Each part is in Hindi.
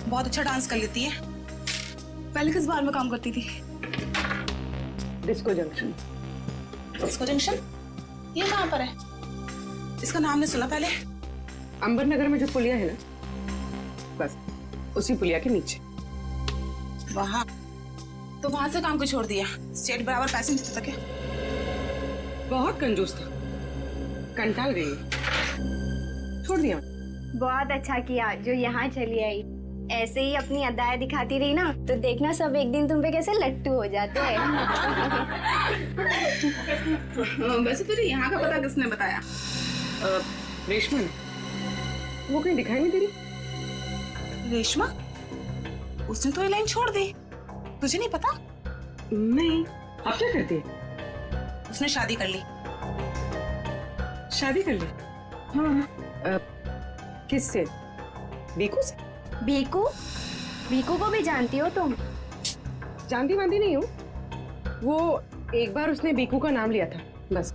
बहुत अच्छा डांस कर लेती है। पहले किस बार में काम करती थी? Disco junction. Disco junction? ये कहाँ पर है? इसका नाम नहीं सुना पहले। अंबर नगर में जो पुलिया है ना, बस उसी पुलिया के नीचे। वहाँ तो वहां से काम को छोड़ दिया। स्टेट बराबर पैसे नहीं देता क्या? बहुत कंजूस था, कंटाल गई, छोड़ दिया। बहुत अच्छा किया जो यहाँ चली आई। ऐसे ही अपनी अदाएं दिखाती रही ना तो देखना सब एक दिन तुम पे कैसे लट्टू हो जाते हैं। वैसे तुझे यहाँ का पता किसने बताया? रेशमा ने। वो कहीं दिखाई नहीं दे रही। रेशमा? उसने तो ये लाइन छोड़ दी। तुझे नहीं पता? नहीं। अब क्या करती है? उसने शादी कर ली। शादी कर ली? हाँ। किससे? बीकू से? भीकू? भीकू को भी जानती हो तुम? जानती वांती नहीं हूँ। वो एक बार उसने बीकू का नाम लिया था, बस।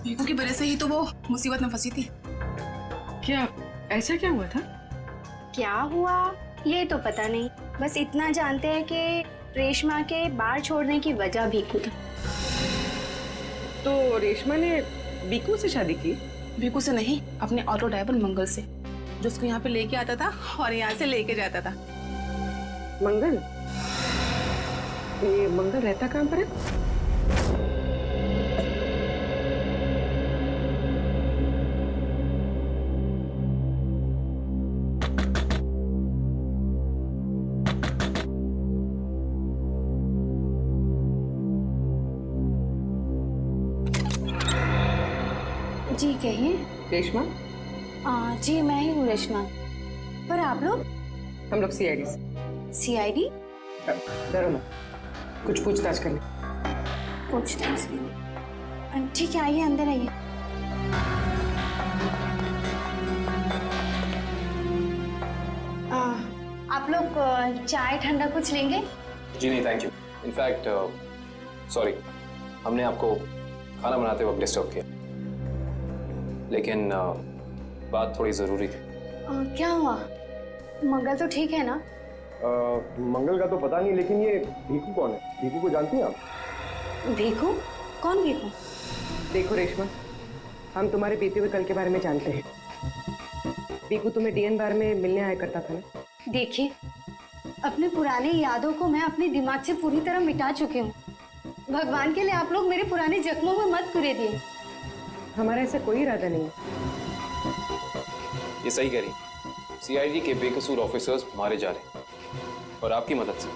भीकू की वजह से ही तो वो मुसीबत में फंसी थी। क्या ऐसा क्या हुआ था? क्या हुआ ये तो पता नहीं, बस इतना जानते हैं कि रेशमा के बार छोड़ने की वजह भीकू था। तो रेशमा ने बीकू से शादी की? भीकू से नहीं, अपने ऑटो ड्राइवर मंगल से, जो उसको यहाँ पे लेके आता था और यहाँ से लेके जाता था। मंगल? ये मंगल रहता कहाँ पर है? जी कहिए। रेशमा? जी मैं ही हूँ रेशमा। पर आप लोग? हम लोग सीआईडी से। सीआईडी? डरो मत, कुछ पूछताछ करने। पूछताछ? ठीक है, आइए अंदर आइए। आप लोग चाय ठंडा कुछ लेंगे? जी नहीं, थैंक यू। इनफैक्ट सॉरी, हमने आपको खाना बनाते वक्त डिस्टर्ब किया, लेकिन बात थोड़ी ज़रूरी थी। क्या हुआ? मंगल तो ठीक है ना? मंगल का तो पता नहीं, लेकिन ये भीकू कौन है? भीकू को जानती हैं आप? भीकू? कौन भीकू? देखो रेशमा, हम तुम्हारे बीते हुए कल के बारे में जानते हैं। भीकू तुम्हें डीएन बार में मिलने आया करता था ना? देखिए, अपने पुरानी यादों को मैं अपने दिमाग से पूरी तरह मिटा चुकी हूँ। भगवान के लिए आप लोग मेरे पुराने जख्मों में मत कुरेदिए। हमारा ऐसा कोई इरादा नहीं है। ये सही कह रही, सीआईडी के बेकसूर ऑफिसर्स मारे जा रहे हैं और आपकी मदद से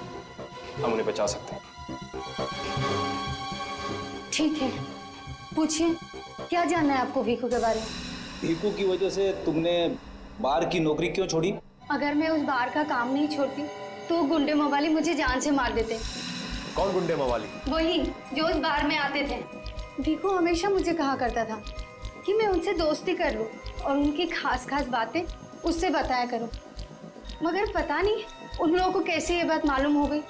हम उन्हें बचा सकते हैं। ठीक है, पूछिए, क्या जानना है आपको भीकू के बारे में? भीकू की वजह से तुमने बार की नौकरी क्यों छोड़ी? अगर मैं उस बार का काम नहीं छोड़ती तो गुंडे मवाली मुझे जान से मार देते। कौन गुंडे मवाली? वही जो उस बार में आते थे। भीकू हमेशा मुझे कहा करता था कि मैं उनसे दोस्ती कर लूं और उनकी खास खास बातें उससे बताया करूं, मगर पता नहीं उन लोगों को कैसे ये बात मालूम हो गई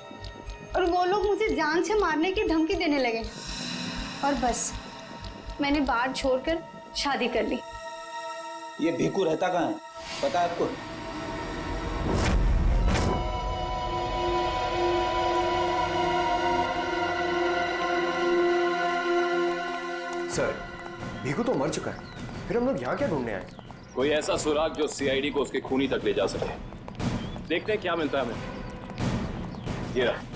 और वो लोग मुझे जान से मारने की धमकी देने लगे और बस मैंने बार छोड़कर शादी कर ली। ये भीकू रहता कहाँ है, पता है आपको? सर, भीखू तो मर चुका है, फिर हम लोग यहाँ क्या ढूंढने आए? कोई ऐसा सुराग जो सीआईडी को उसके खूनी तक ले जा सके। देखते हैं क्या मिलता है हमें। ये रहा।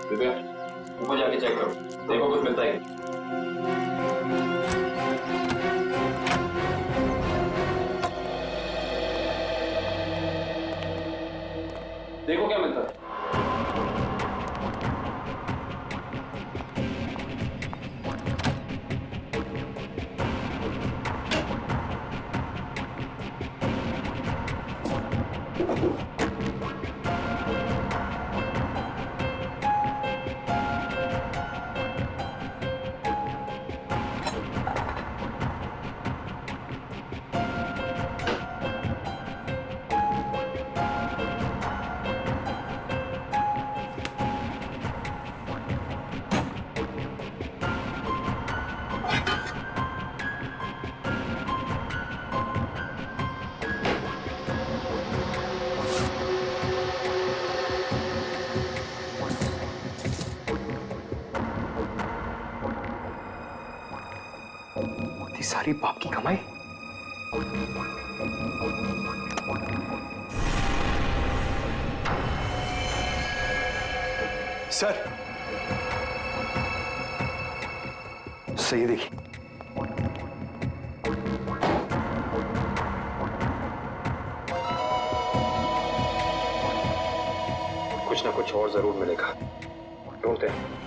दिव्या, ऊपर जाके चेक करो, देखो कुछ मिलता है क्या। देखो क्या मिलता है। सारी बाप की कमाई। सर, सही देखिए। कुछ ना कुछ और जरूर मिलेगा, ढूंढते हैं।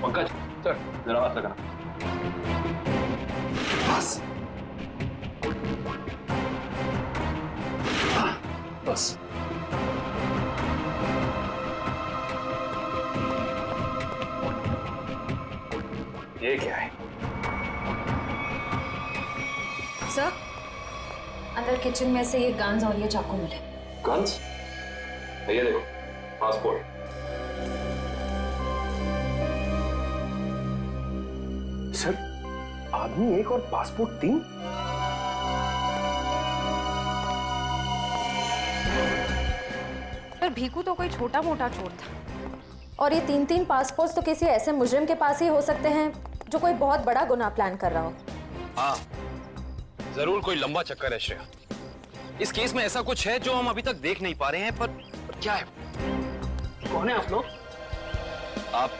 पंकज, सर जरा हाथ लगाना। बस बस। ये क्या है? सर, अंदर किचन में से ये गन्स और ये चाकू मिले। गन्स? ये देखो, पासपोर्ट। सर, आदमी एक और पासपोर्ट 3? पर भीखू तो कोई छोटा मोटा चोर था, और ये 3-3 पासपोर्ट तो किसी ऐसे मुजरिम के पास ही हो सकते हैं जो कोई बहुत बड़ा गुनाह प्लान कर रहा हो। हाँ, जरूर कोई लंबा चक्कर है श्रेया। इस केस में ऐसा कुछ है जो हम अभी तक देख नहीं पा रहे हैं, पर क्या है? कौन है आप लोग? आप?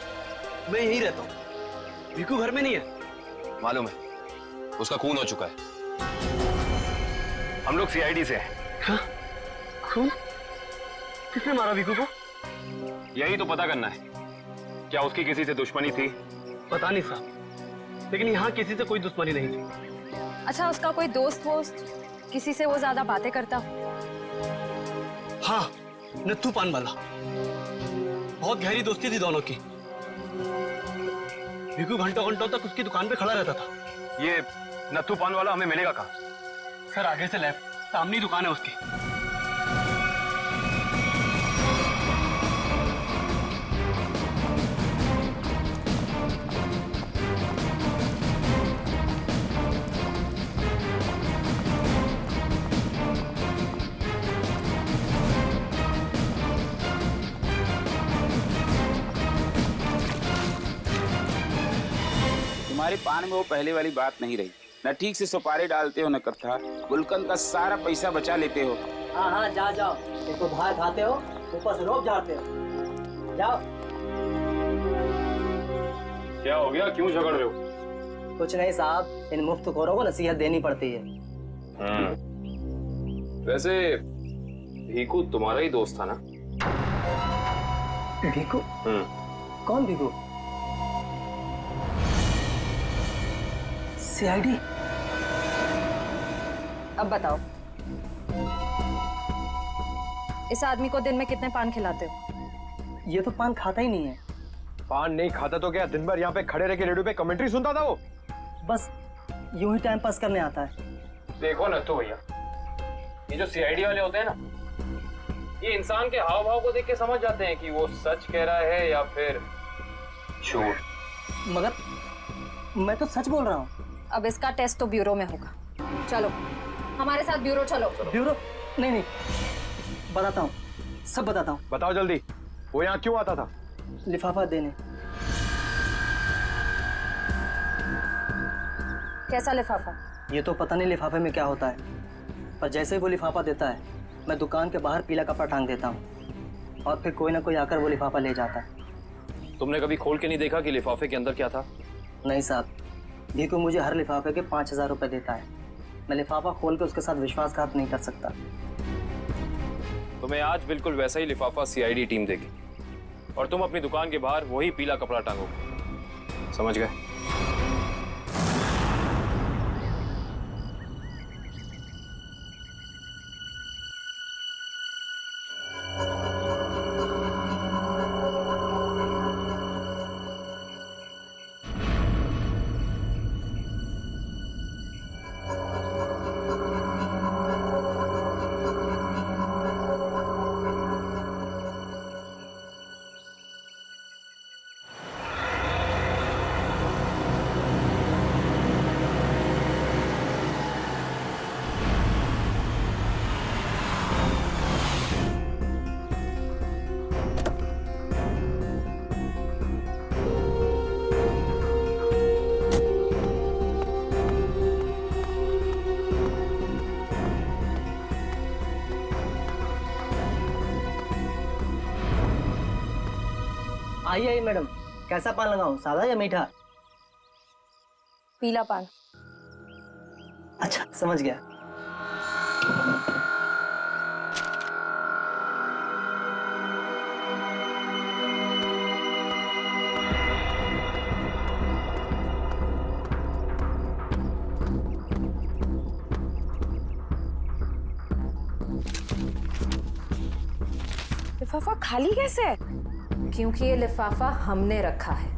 मैं यहीं रहता हूँ, भीखू घर में नहीं है। मालूम है, उसका खून हो चुका है। हम लोग सीआईडी से हैं। हाँ? खून? किसने मारा भीखू को? यही तो पता करना है, क्या उसकी किसी से दुश्मनी थी? पता नहीं साहब, लेकिन यहाँ किसी से कोई दुश्मनी नहीं थी। अच्छा, उसका कोई दोस्त वोस्त, किसी से वो ज्यादा बातें करता? हाँ, नत्थू पान वाला। बहुत गहरी दोस्ती थी दोनों की। भीखू घंटों घंटों तक उसकी दुकान पे खड़ा रहता था। ये नत्थू पान वाला हमें मिलेगा कहाँ? सर आगे से लेफ्ट, सामने ही दुकान है उसकी। तुम्हारे पान में वो पहले वाली बात नहीं रही। न ठीक से सुपारी डालते हो न कथा। गुलकंद का सारा पैसा बचा लेते हो। हाँ हाँ जाओ, एक तो बाहर खाते हो, ऊपर से रोब झाड़ते हो। जाओ। क्या हो गया, क्यों झगड़ रहे हो? कुछ नहीं साहब, इन मुफ्तखोरों को नसीहत देनी पड़ती है। वैसे भीखू तुम्हारा ही दोस्त था ना? भीखू? कौन भीखू? सीआईडी? अब बताओ, इस आदमी को दिन में कितने पान खिलाते हो? ये तो पान खाता ही नहीं है। पान नहीं खाता तो क्या दिन भर यहाँ पे खड़े रह के रेडियो पे कमेंट्री सुनता था वो? बस यूं ही टाइम पास करने आता है। देखो ना तो भैया, ये जो सीआईडी वाले होते हैं ना, ये इंसान के हाव भाव को देख के समझ जाते हैं कि वो सच कह रहा है या फिर झूठ। मगर मैं तो सच बोल रहा हूँ। अब इसका टेस्ट तो ब्यूरो में होगा। चलो हमारे साथ ब्यूरो चलो। ब्यूरो? नहीं नहीं, बताता हूँ, सब बताता हूँ। बताओ जल्दी, वो यहाँ क्यों आता था? लिफाफा देने। कैसा लिफाफा? ये तो पता नहीं लिफाफे में क्या होता है, पर जैसे ही वो लिफाफा देता है मैं दुकान के बाहर पीला कपड़ा टांग देता हूँ और फिर कोई ना कोई आकर वो लिफाफा ले जाता है। तुमने कभी खोल के नहीं देखा कि लिफाफे के अंदर क्या था? नहीं साहब, भीखू मुझे हर लिफाफे के 5,000 रुपए देता है। मैं लिफाफा खोल के उसके साथ विश्वासघात नहीं कर सकता। तुम्हें आज बिल्कुल वैसा ही लिफाफा सीआईडी टीम देगी और तुम अपनी दुकान के बाहर वही पीला कपड़ा टांगोगे। समझ गए? आइए आइए मैडम, कैसा पान लगाऊं, सादा या मीठा? पीला पान। अच्छा समझ गया। लिफाफा खाली कैसे है? क्योंकि ये लिफाफा हमने रखा है।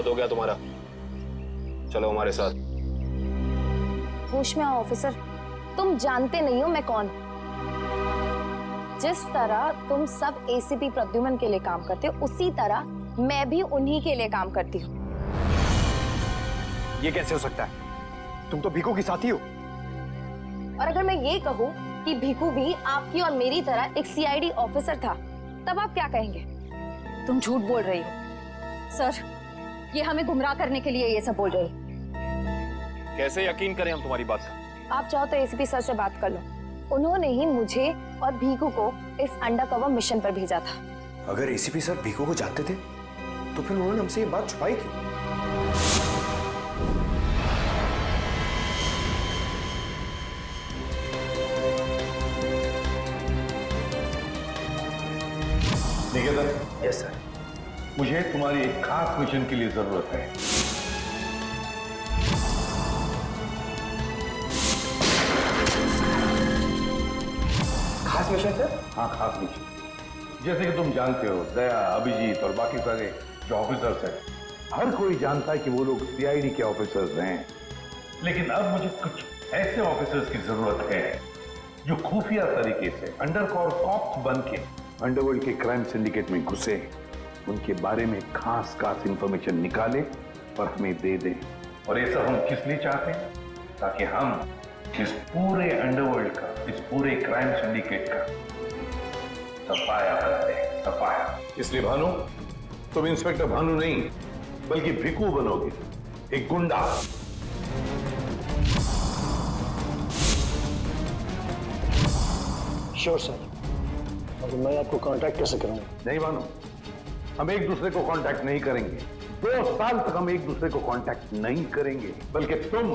बहुत हो गया तुम्हारा, चलो हमारे साथ। होश में आओ ऑफिसर, तुम जानते नहीं हो मैं कौन। जिस तरह तुम सब एसीपी प्रद्युमन के लिए काम करते हो, उसी तरह मैं भी उन्हीं के लिए काम करती हूँ। ये कैसे हो सकता है? तुम तो भीखू की साथी हो। और अगर मैं ये कहूँ कि भीखू भी आपकी और मेरी तरह एक सीआईडी ऑफिसर था, तब आप क्या कहेंगे? तुम झूठ बोल रही हो सर, ये हमें गुमराह करने के लिए ये सब बोल रही। कैसे यकीन करें हम तुम्हारी बात का? आप चाहो तो एसीपी सर से बात कर लो, उन्होंने ही मुझे और भीखू को इस अंडरकवर मिशन पर भेजा था। अगर एसीपी सर भीखू को जानते थे तो फिर उन्होंने हमसे ये बात छुपाई क्यों? निकेतन। Yes sir. मुझे तुम्हारी एक खास मिशन के लिए जरूरत है। खास मिशन सर? हाँ, खास मिशन। जैसे कि तुम जानते हो, दया, अभिजीत और बाकी सारे जो ऑफिसर्स हैं, हर कोई जानता है कि वो लोग सीआईडी के ऑफिसर्स हैं। लेकिन अब मुझे कुछ ऐसे ऑफिसर्स की जरूरत है जो खुफिया तरीके से अंडरकवर कॉप्स बन के अंडरवर्ल्ड के क्राइम सिंडिकेट में घुसे, उनके बारे में खास इंफॉर्मेशन निकाले और हमें दे दें। और ये सब हम किस लिए चाहते हैं? ताकि हम इस पूरे अंडरवर्ल्ड का, इस पूरे क्राइम सिंडिकेट का सफाया करते हैं, सफाया। इसलिए भानु, तुम इंस्पेक्टर भानु नहीं बल्कि भिकू बनोगे, एक गुंडा। Sure sir. और मैं आपको कांटेक्ट कैसे करूंगा? नहीं भानु, हम एक दूसरे को कांटेक्ट नहीं करेंगे। 2 साल तक हम एक दूसरे को कांटेक्ट नहीं करेंगे, बल्कि तुम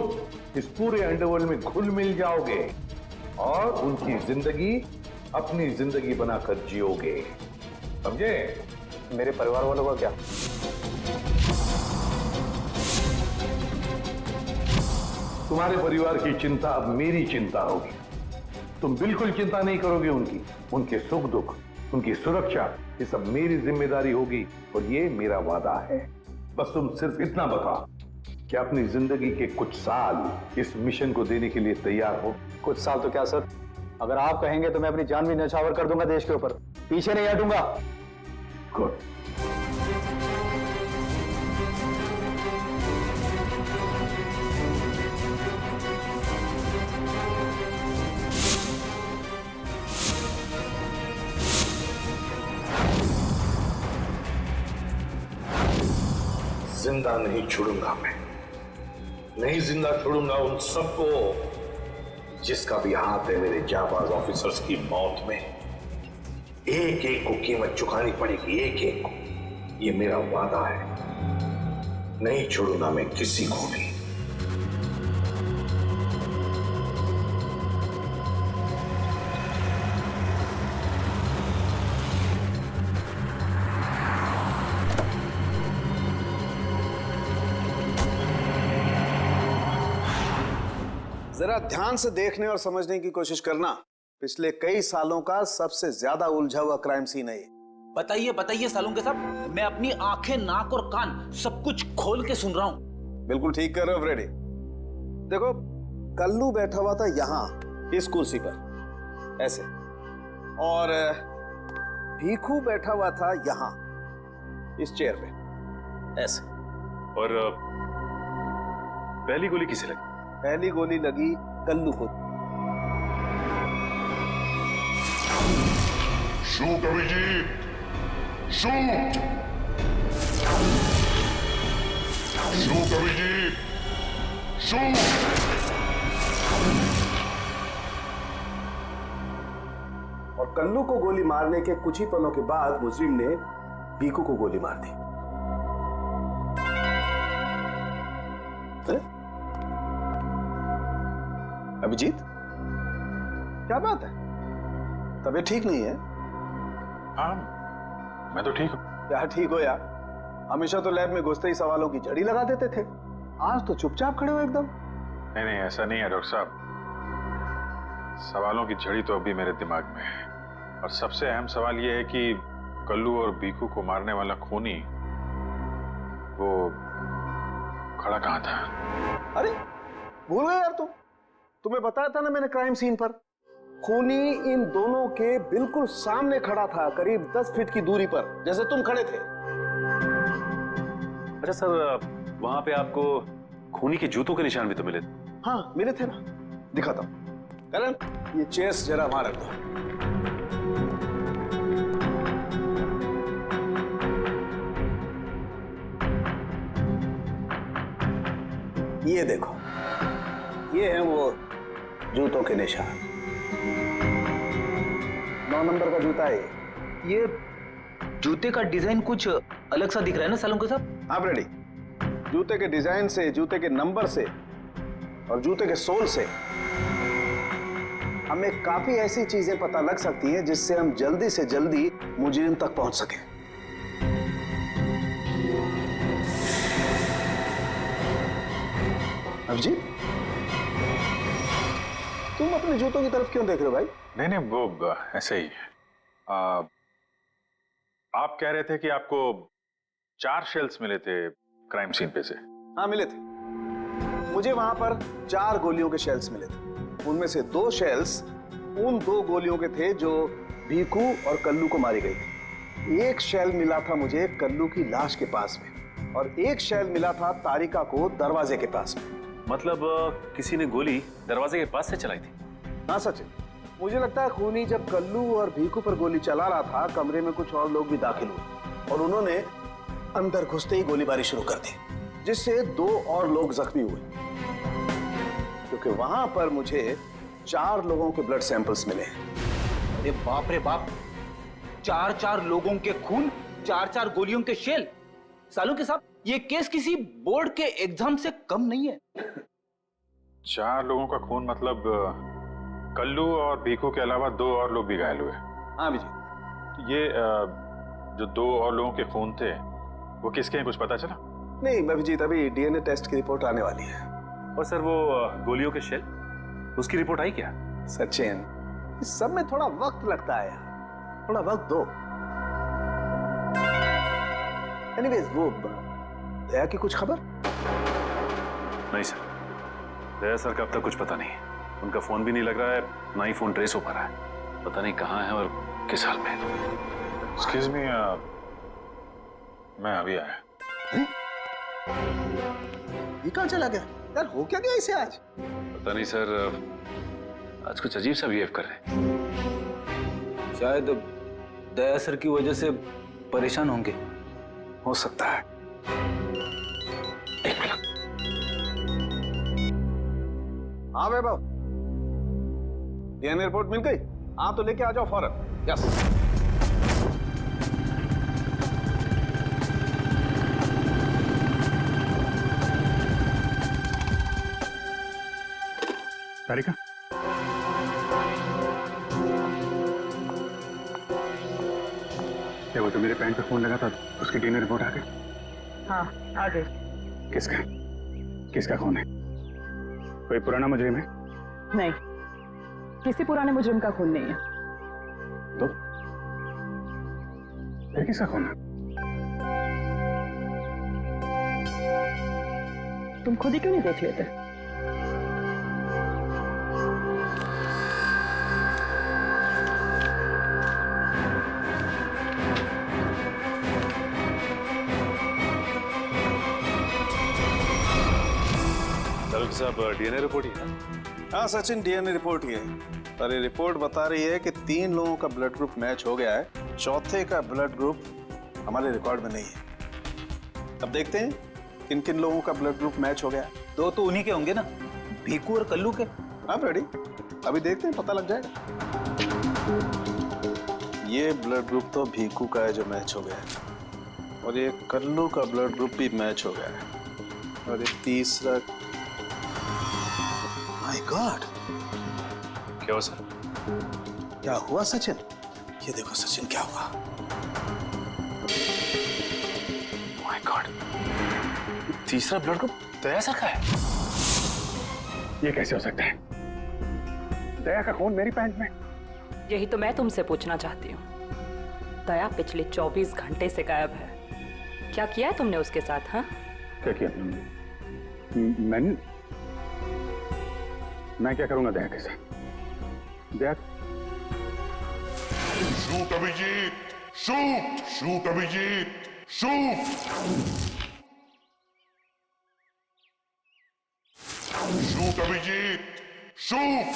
इस पूरे अंडरवर्ल्ड में घुल मिल जाओगे और उनकी जिंदगी अपनी जिंदगी बनाकर जियोगे, समझे? मेरे परिवार वालों का क्या? तुम्हारे परिवार की चिंता अब मेरी चिंता होगी। तुम बिल्कुल चिंता नहीं करोगे उनकी, उनके सुख दुख, उनकी सुरक्षा, ये सब मेरी जिम्मेदारी होगी और ये मेरा वादा है। बस तुम सिर्फ इतना बताओ कि अपनी जिंदगी के कुछ साल इस मिशन को देने के लिए तैयार हो। कुछ साल तो क्या सर, अगर आप कहेंगे तो मैं अपनी जान भी न्यौछावर कर दूंगा देश के ऊपर, पीछे नहीं हटूंगा। गुड। जिंदा नहीं छोड़ूंगा मैं, नहीं जिंदा छोड़ूंगा उन सबको जिसका भी हाथ है मेरे जाबाज ऑफिसर्स की मौत में। एक एक को कीमत चुकानी पड़ेगी, एक एक को। ये मेरा वादा है, नहीं छोड़ूंगा मैं किसी को भी। जरा ध्यान से देखने और समझने की कोशिश करना। पिछले कई सालों का सबसे ज्यादा उलझा हुआ क्राइम सीन है ये। बताइए बताइए सालुंके साहब, मैं अपनी आंखें, नाक और कान सब कुछ खोल के सुन रहा हूं। बिल्कुल ठीक कर रहे हो फ्रेडी। देखो, कल्लू बैठा हुआ था यहाँ इस कुर्सी पर ऐसे, और भीखू बैठा हुआ था यहाँ इस चेयर पे ऐसे। और पहली गोली किसे लगी? पहली गोली लगी कल्लू को। Shoot Abhijeet, shoot! Shoot Abhijeet, shoot! और कल्लू को गोली मारने के कुछ ही पलों के बाद मुजरिम ने भीखू को गोली मार दी। अभिजीत, क्या बात है? तबीयत ठीक नहीं है? हाँ, मैं तो ठीक हूँ। यार ठीक हो यार, हमेशा तो लैब में घुसते ही सवालों की झड़ी लगा देते थे, आज तो चुपचाप खड़े हो एकदम। नहीं नहीं, ऐसा नहीं है डॉक्टर साहब। सवालों की झड़ी तो अभी मेरे दिमाग में है, और सबसे अहम सवाल यह है कि कल्लू और भीखू को मारने वाला खूनी वो खड़ा कहाँ था? अरे भूल गए यार तुम। तुम्हें बताया था ना मैंने क्राइम सीन पर। खूनी इन दोनों के बिल्कुल सामने खड़ा था, करीब 10 फीट की दूरी पर, जैसे तुम खड़े थे। अच्छा सर, वहां पे आपको खूनी के जूतों के निशान भी तो मिले? हाँ मिले थे ना, दिखाता हूं। करण, ये चेस जरा वहां रख दो। ये देखो, ये है वो जूतों के निशान। 9 नंबर का जूता है ये। जूते का डिजाइन कुछ अलग सा दिख रहा है ना सालुंके साहब? आप रेडी? जूते के डिजाइन से, जूते के नंबर से और जूते के सोल से हमें काफी ऐसी चीजें पता लग सकती हैं जिससे हम जल्दी से जल्दी मुजरिम तक पहुंच सकें। अभिजीत, तुम अपने जूतों की तरफ क्यों देख रहे हो भाई? नहीं नहीं, वो ऐसे ही। आप कह रहे थे कि आपको 4 शेल्स मिले थे क्राइम सीन पे से? हाँ मिले थे। मुझे वहां पर 4 गोलियों के शेल्स मिले थे। उनमें से 2 शेल्स उन 2 गोलियों के थे जो भीखू और कल्लू को मारी गई थी। एक शेल मिला था मुझे कल्लू की लाश के पास में और एक शेल मिला था तारिका को दरवाजे के पास में। मतलब किसी ने गोली दरवाजे के पास से चलाई थी? हाँ सचिन, मुझे लगता है खूनी जब कल्लू और भीखू पर गोली चला रहा था, कमरे में कुछ और लोग भी दाखिल हुए और उन्होंने अंदर घुसते ही गोलीबारी शुरू कर दी, जिससे 2 और लोग जख्मी हुए। क्योंकि वहां पर मुझे 4 लोगों के ब्लड सैंपल्स मिले। अरे बाप रे बाप, 4 लोगों के खून, 4 गोलियों के शेल। सालुंके साहब, ये केस किसी बोर्ड के एग्जाम से कम नहीं है। 4 लोगों का खून मतलब कल्लू और भीखू के अलावा 2 और लोग भी घायल हुए? हाँ विजय। ये जो 2 और लोगों के खून थे वो किसके हैं, कुछ पता चला? नहीं अभिजीत, अभी डीएनए टेस्ट की रिपोर्ट आने वाली है। और सर वो गोलियों के शेल, उसकी रिपोर्ट आई क्या? सचिन, इस सब में थोड़ा वक्त लगता है यार, थोड़ा वक्त दो। एनीवेज, वो दया की कुछ खबर? नहीं सर, दया सर का अब तक कुछ पता नहीं। उनका फोन भी नहीं लग रहा है, ना ही फोन ट्रेस हो पा रहा है। पता नहीं कहाँ है और किस हाल में। एक्सक्यूज मी, मैं अभी आया। ये कहाँ चला गया यार? हो क्या गया इसे आज? पता नहीं सर, आज कुछ अजीब सा बिहेव कर रहे हैं। शायद दया सर की वजह से परेशान होंगे। हो सकता है। हाँ वैभव, डीएनए रिपोर्ट मिल गई? हाँ तो लेके आ जाओ फौरन। यस। तारिका, क्या वो जो मेरे पैंट पे फोन लगा था उसकी डीएनए रिपोर्ट आ गई? हाँ आ गई। किसका किसका खून है? कोई पुराना मुजरिम है? नहीं, किसी पुराने मुजरिम का खून नहीं है। तो फिर किसका खून है? तुम खुद ही क्यों नहीं देख लेते? साहब, डीएनए रिपोर्ट ही है? हाँ सचिन, डीएनए रिपोर्ट ही है, पर ये रिपोर्ट बता रही है कि 3 लोगों का ब्लड ग्रुप मैच हो गया है, चौथे का ब्लड ग्रुप हमारे रिकॉर्ड में नहीं है। अब देखते हैं किन किन लोगों का ब्लड ग्रुप मैच हो गया है। 2 तो उन्हीं के होंगे ना, भीखू और कल्लू के। आप रेडी? अभी देखते हैं, पता लग जाएगा। ये ब्लड ग्रुप तो भीखू का है जो मैच हो गया है, और ये कल्लू का ब्लड ग्रुप भी मैच हो गया है, और ये तीसरा। माय गॉड, क्या हुआ सर? क्या हुआ सचिन? ये देखो सचिन, क्या हुआ? माय गॉड, तीसरा ब्लड ग्रुप दया सर का है। ये कैसे हो सकता है? दया का खून मेरी पैंट में। यही तो मैं तुमसे पूछना चाहती हूँ। दया पिछले 24 घंटे से गायब है। क्या किया है तुमने उसके साथ? हाँ, क्या किया? मैं क्या करूंगा दया के साथ? Daya shoot Abhijeet, shoot shoot Abhijeet, shoot shoot Abhijeet, shoot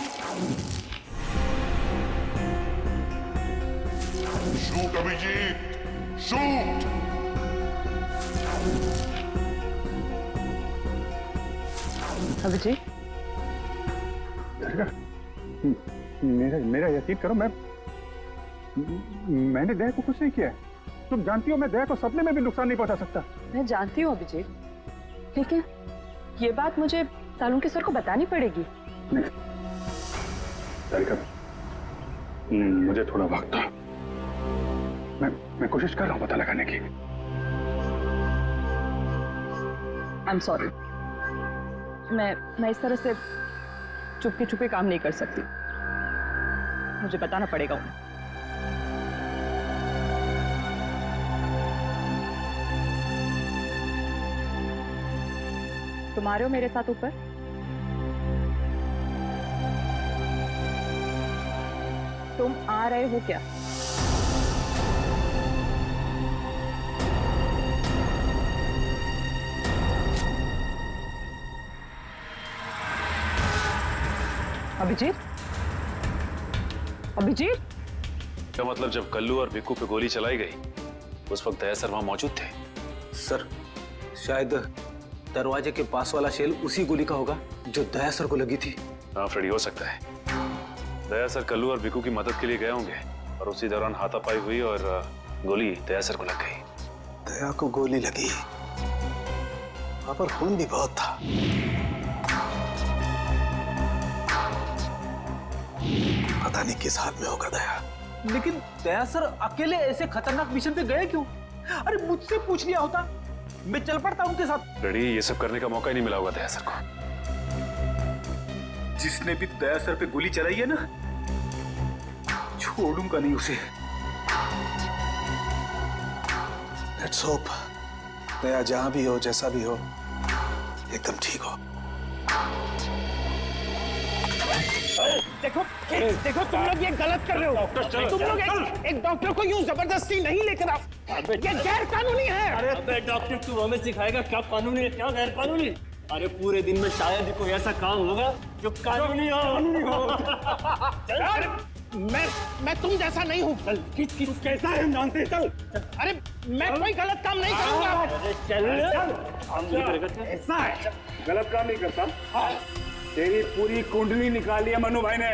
shoot Abhijeet, shoot. Abhijeet, मेरा यकीन करो, मैंने दया को कुछ नहीं किया है। तुम जानती हो मैं दया को सपने में भी नुकसान नहीं पहुंचा सकता। मैं जानती हूँ अभिजीत, लेकिन ये बात मुझे सालून के सर को बतानी पड़ेगी। मुझे थोड़ा वक्त दो, मैं कोशिश कर रहा हूं पता लगाने की। आई एम सॉरी, मैं इस तरह से चुपके चुपके काम नहीं कर सकती, मुझे बताना पड़ेगा उन्हें। तुम आ रहे हो मेरे साथ ऊपर? तुम आ रहे हो क्या? अभिजीत, अभिजीत, क्या मतलब जब कल्लू और भिक्कू पे गोली चलाई गई उस वक्त दया सर वहां मौजूद थे? सर शायद दरवाजे के पास वाला शेल उसी गोली का होगा जो दया सर को लगी थी। हाँ फ्रेडी, हो सकता है दया सर कल्लू और भिक्कू की मदद के लिए गए होंगे और उसी दौरान हाथापाई हुई और गोली दया सर को लग गई। दया को गोली लगी, वहां पर खून भी बहुत था। पता नहीं किस हाल में होगा दया। लेकिन दया सर अकेले ऐसे खतरनाक मिशन पे गए क्यों? अरे मुझसे पूछ लिया होता, मैं चल पड़ता उनके साथ। फ्रेडी, ये सब करने का मौका ही नहीं मिला होगा दया सर को। जिसने भी दया सर पे गोली चलाई है ना, छोड़ूंगा नहीं उसे। लेट्स होप दया जहां भी हो, जैसा भी हो, एकदम ठीक हो। देखो देखो, तुम लोग ये गलत कर रहे हो। तुम लोग एक डॉक्टर को यूं जबरदस्ती नहीं लेकर आओ, ये गैर कानूनी है। अरे डॉक्टर, तू हमें सिखाएगा क्या कानूनी है क्या गैर कानूनी? अरे पूरे दिन में शायद ही कोई ऐसा काम होगा जो कानूनी हो। मैं तुम जैसा नहीं हूँ। किस कैसा है हम जानते हैं। चल अरे मैं कोई गलत काम नहीं करूंगा। चल ऐसा है, गलत काम नहीं करता। तेरी पूरी कुंडली निकाली है मनु भाई ने,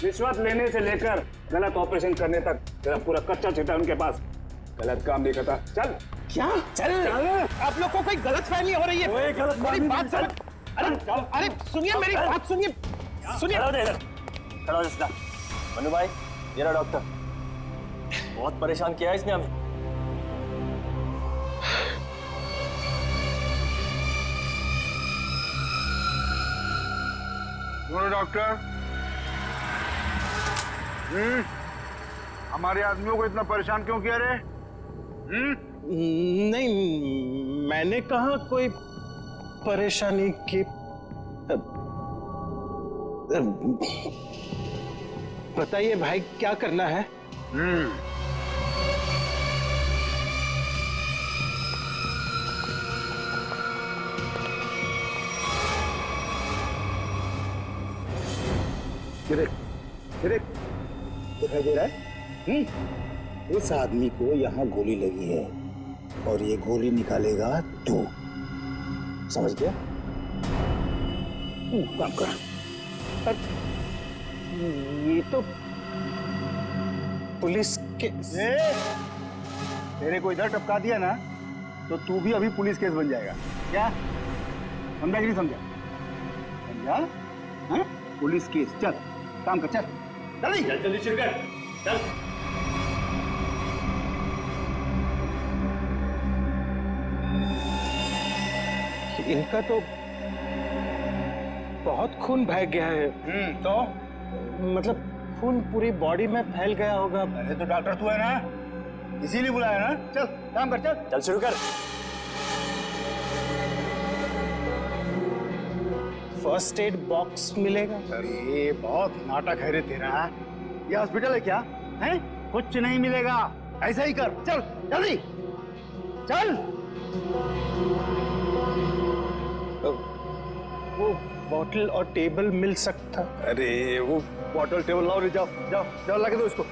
रिश्वत लेने से लेकर गलत ऑपरेशन करने तक तेरा पूरा कच्चा चिट्ठा उनके पास। गलत काम नहीं करता। चल क्या? चल आप लोग को कोई गलतफहमी हो रही है। मेरी बात समझ। अरे सुनिए, मेरी बात सुनिए। खड़ा हो सीधा। मनु भाई, ये रहा डॉक्टर। बहुत परेशान किया है इसने हमें। डॉक्टर, हमारे आदमियों को इतना परेशान क्यों किया रे? नहीं, मैंने कहा कोई परेशानी की। बताइए भाई, क्या करना है? दिखाई दे रहा है? इस आदमी को यहाँ गोली लगी है और ये गोली निकालेगा तू, समझ गया? काम कर। ये तो पुलिस के तेरे को इधर टपका दिया ना तो तू भी अभी पुलिस केस बन जाएगा। क्या समझा कि नहीं समझा? समझा? हाँ? Police case. चल काम कर, चल जल्दी शुरू कर। चल इनका तो बहुत खून बह गया है। तो मतलब खून पूरी बॉडी में फैल गया होगा। अरे तो डॉक्टर तू है ना, इसीलिए बुलाया ना। चल काम कर, चल चल शुरू कर। फर्स्ट एड बॉक्स मिलेगा? अरे बहुत नाटक है रे तेरा। ये हॉस्पिटल है क्या? हैं? कुछ नहीं मिलेगा, ऐसा ही कर। चल जल्दी चल। वो बॉटल और टेबल मिल सकता? अरे वो बॉटल टेबल लाओ रे, जाओ जाओ जाओ, लगा दो इसको।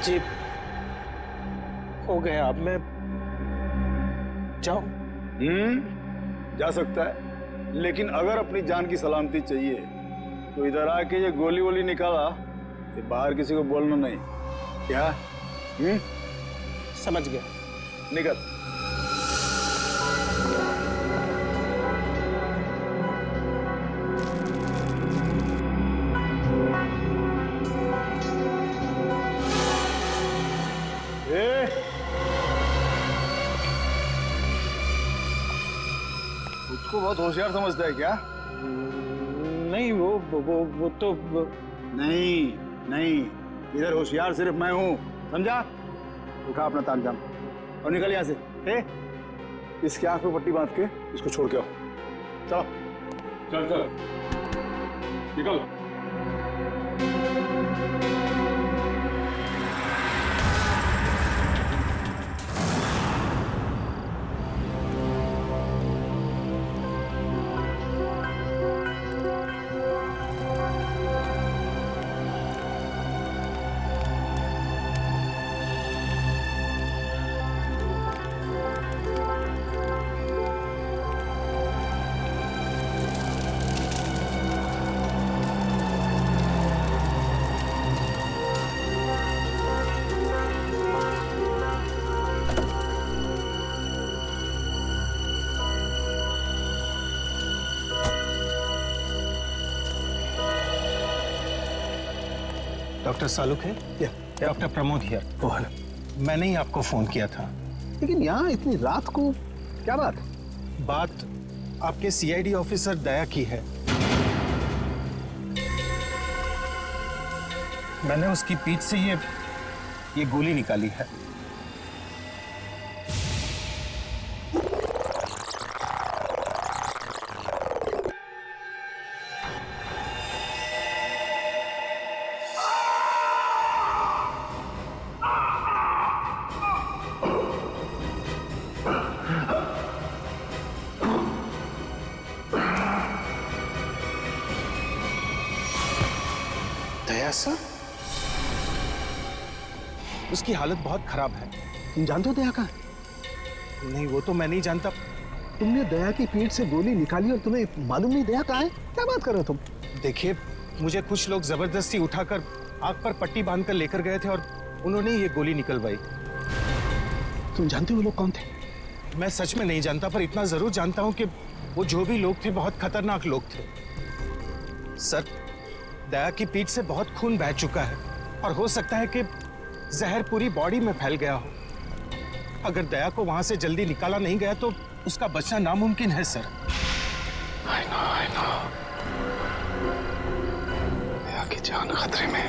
जी हो गया, अब मैं जाऊं? जा सकता है, लेकिन अगर अपनी जान की सलामती चाहिए तो इधर आके ये गोली वोली निकाला, ये बाहर किसी को बोलना नहीं। क्या? समझ गया। निकल। उसको बहुत होशियार समझता है क्या? नहीं वो तो नहीं, इधर होशियार सिर्फ मैं हूँ, समझा? उठा अपना तामझाम और निकल यहाँ से। इसके आंख पे पट्टी बांध के इसको छोड़ के आओ। चलो चल चल निकल। डॉक्टर सालुक है? Doctor Pramod here. मैंने ही आपको फोन किया था। लेकिन यहाँ इतनी रात को क्या बात? बात आपके सीआईडी ऑफिसर दया की है। मैंने उसकी पीठ से ये गोली निकाली है। दया सर? उसकी हालत बहुत खराब है। तुम जानते हो दया का? नहीं, वो तो मैं नहीं जानता। तुमने दया की पीठ से गोली निकाली और तुम्हें मालूम नहीं दया कहाँ है? क्या बात कर रहे हो तुम? देखिए, मुझे कुछ लोग जबरदस्ती उठाकर आग पर पट्टी बांधकर लेकर गए थे और उन्होंने ये गोली निकलवाई। तुम जानते हो वो लोग कौन थे? मैं सच में नहीं जानता, पर इतना जरूर जानता हूं कि वो जो भी लोग थे बहुत खतरनाक लोग थे। सर, दया की पीठ से बहुत खून बह चुका है और हो सकता है कि जहर पूरी बॉडी में फैल गया हो। अगर दया को वहां से जल्दी निकाला नहीं गया तो उसका बचना नामुमकिन है सर। I know। दया की जान खतरे में।